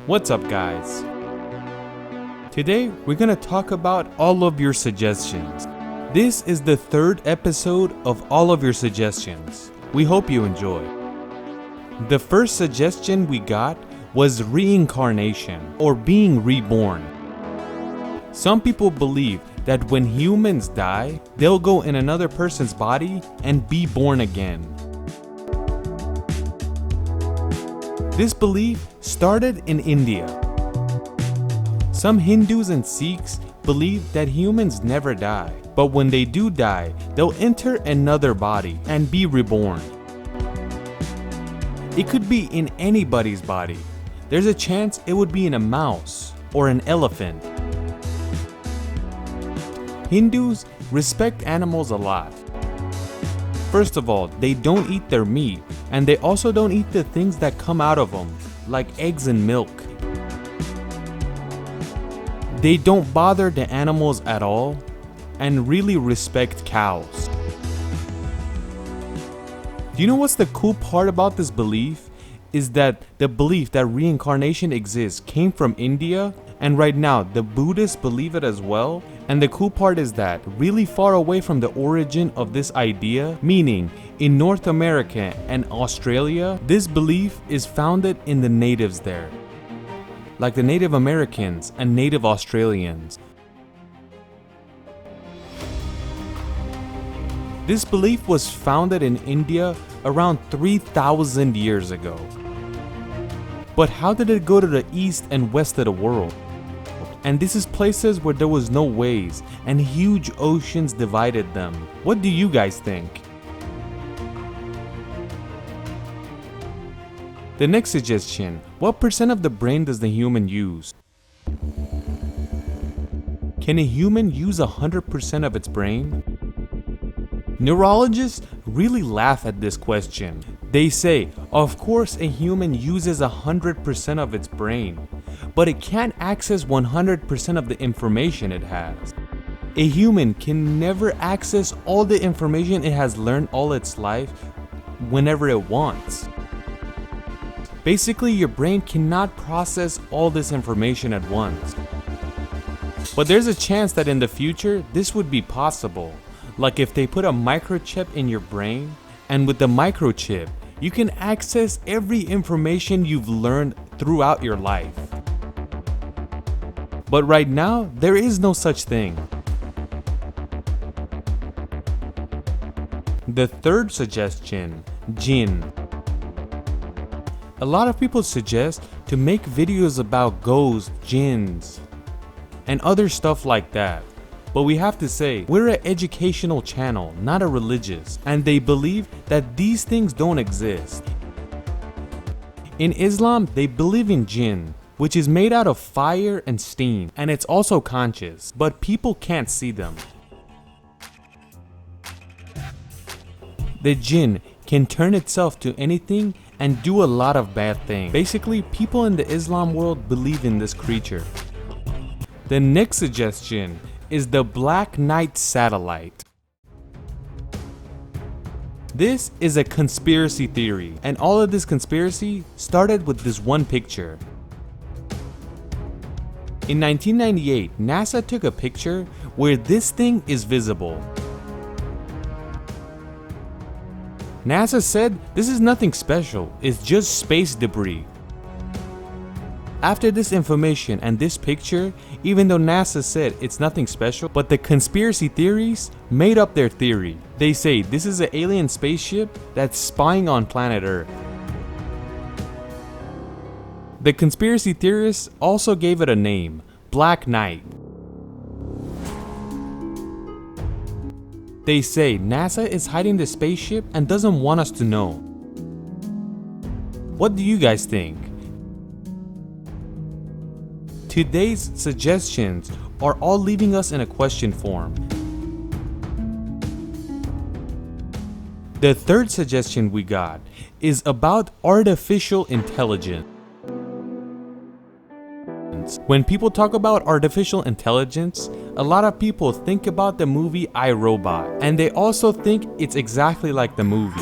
What's up, guys? Today we're gonna talk about all of your suggestions. This is the third episode of all of your suggestions. We hope you enjoy. The first suggestion we got was reincarnation, or being reborn. Some people believe that when humans die, they'll go in another person's body and be born again. This belief started in India. Some Hindus and Sikhs believe that humans never die, but when they do die, they'll enter another body and be reborn. It could be in anybody's body. There's a chance it would be in a mouse or an elephant. Hindus respect animals a lot. First of all, they don't eat their meat, and they also don't eat the things that come out of them, like eggs and milk. They don't bother the animals at all, and really respect cows. Do you know what's the cool part about this belief? Is that the belief that reincarnation exists came from India, and right now the Buddhists believe it as well. And the cool part is that really far away from the origin of this idea, meaning in North America and Australia, this belief is founded in the natives there, like the Native Americans and Native Australians. This belief was founded in India around 3,000 years ago. But how did it go to the east and west of the world? And this is places where there was no ways and huge oceans divided them. What do you guys think? The next suggestion, what percent of the brain does the human use? Can a human use 100% of its brain? Neurologists really laugh at this question. They say, of course a human uses 100% of its brain, but it can't access 100% of the information it has. A human can never access all the information it has learned all its life whenever it wants. Basically, your brain cannot process all this information at once. But there's a chance that in the future, this would be possible. Like if they put a microchip in your brain, and with the microchip, you can access every information you've learned throughout your life. But right now, there is no such thing. The third suggestion, jinn. A lot of people suggest to make videos about ghosts, jinns, and other stuff like that. But we have to say, we're an educational channel, not a religious, and they believe that these things don't exist. In Islam, they believe in jinn, which is made out of fire and steam, and it's also conscious, but people can't see them. The jinn can turn itself to anything and do a lot of bad things. Basically, people in the Islam world believe in this creature. The next suggestion is the Black Knight satellite. This is a conspiracy theory, and all of this conspiracy started with this one picture. In 1998, NASA took a picture where this thing is visible. NASA said this is nothing special, it's just space debris. After this information and this picture, even though NASA said it's nothing special, but the conspiracy theories made up their theory. They say this is an alien spaceship that's spying on planet Earth. The conspiracy theorists also gave it a name, Black Knight. They say NASA is hiding the spaceship and doesn't want us to know. What do you guys think? Today's suggestions are all leaving us in a question form. The third suggestion we got is about artificial intelligence. When people talk about artificial intelligence, a lot of people think about the movie I, Robot, and they also think it's exactly like the movie.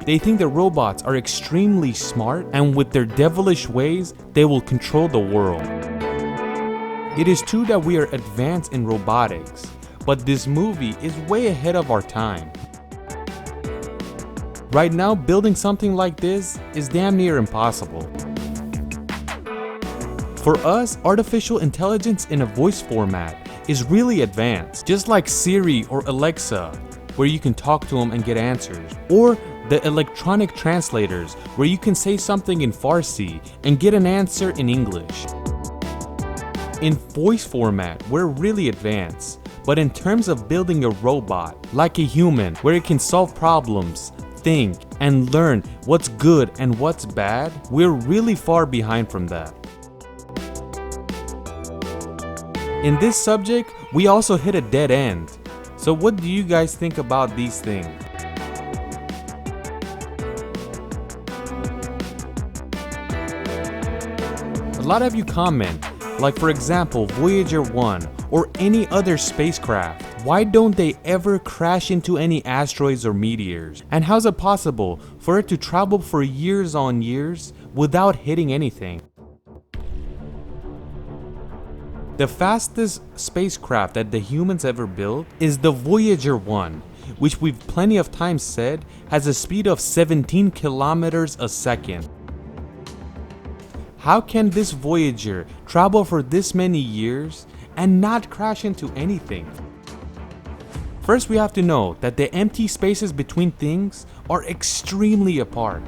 They think the robots are extremely smart, and with their devilish ways, they will control the world. It is true that we are advanced in robotics, but this movie is way ahead of our time. Right now, building something like this is damn near impossible. For us, artificial intelligence in a voice format is really advanced, just like Siri or Alexa, where you can talk to them and get answers, or the electronic translators, where you can say something in Farsi and get an answer in English. In voice format, we're really advanced, but in terms of building a robot, like a human, where it can solve problems, think, and learn what's good and what's bad, we're really far behind from that. In this subject, we also hit a dead end. So what do you guys think about these things? A lot of you comment, like for example, Voyager 1 or any other spacecraft. Why don't they ever crash into any asteroids or meteors? And how's it possible for it to travel for years on years without hitting anything? The fastest spacecraft that the humans ever built is the Voyager 1, which we've plenty of times said has a speed of 17 kilometers a second. How can this Voyager travel for this many years and not crash into anything? First, we have to know that the empty spaces between things are extremely apart.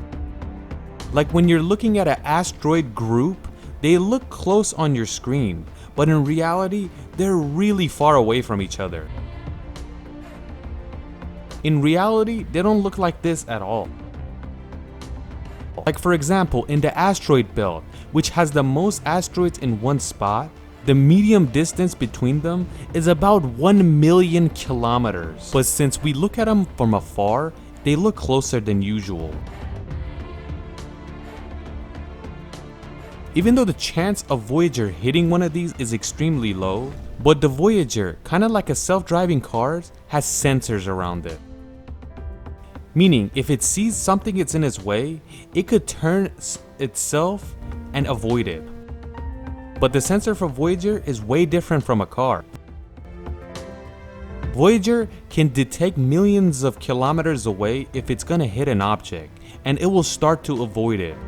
Like when you're looking at an asteroid group, they look close on your screen, but in reality, they're really far away from each other. In reality, they don't look like this at all. Like for example, in the asteroid belt, which has the most asteroids in one spot, the medium distance between them is about 1 million kilometers. But since we look at them from afar, they look closer than usual. Even though the chance of Voyager hitting one of these is extremely low, but the Voyager, kind of like a self-driving car, has sensors around it. Meaning, if it sees something that's in its way, it could turn itself and avoid it. But the sensor for Voyager is way different from a car. Voyager can detect millions of kilometers away if it's gonna hit an object, and it will start to avoid it.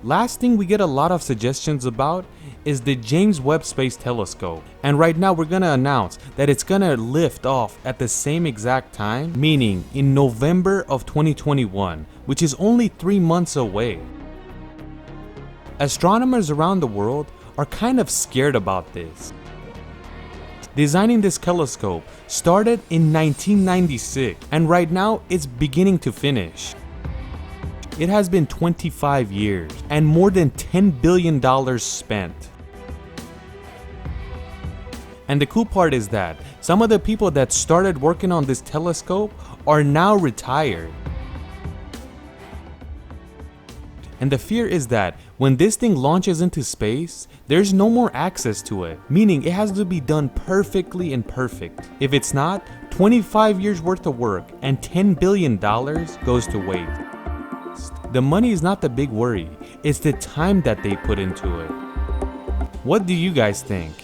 Last thing we get a lot of suggestions about is the James Webb Space Telescope, and right now we're gonna announce that it's gonna lift off at the same exact time, meaning in November of 2021, which is only 3 months away. Astronomers around the world are kind of scared about this. Designing this telescope started in 1996, and right now it's beginning to finish. It has been 25 years and more than $10 billion spent. And the cool part is that some of the people that started working on this telescope are now retired. And the fear is that when this thing launches into space, there's no more access to it, meaning it has to be done perfectly and perfect. If it's not, 25 years worth of work and $10 billion goes to waste. The money is not the big worry, it's the time that they put into it. What do you guys think?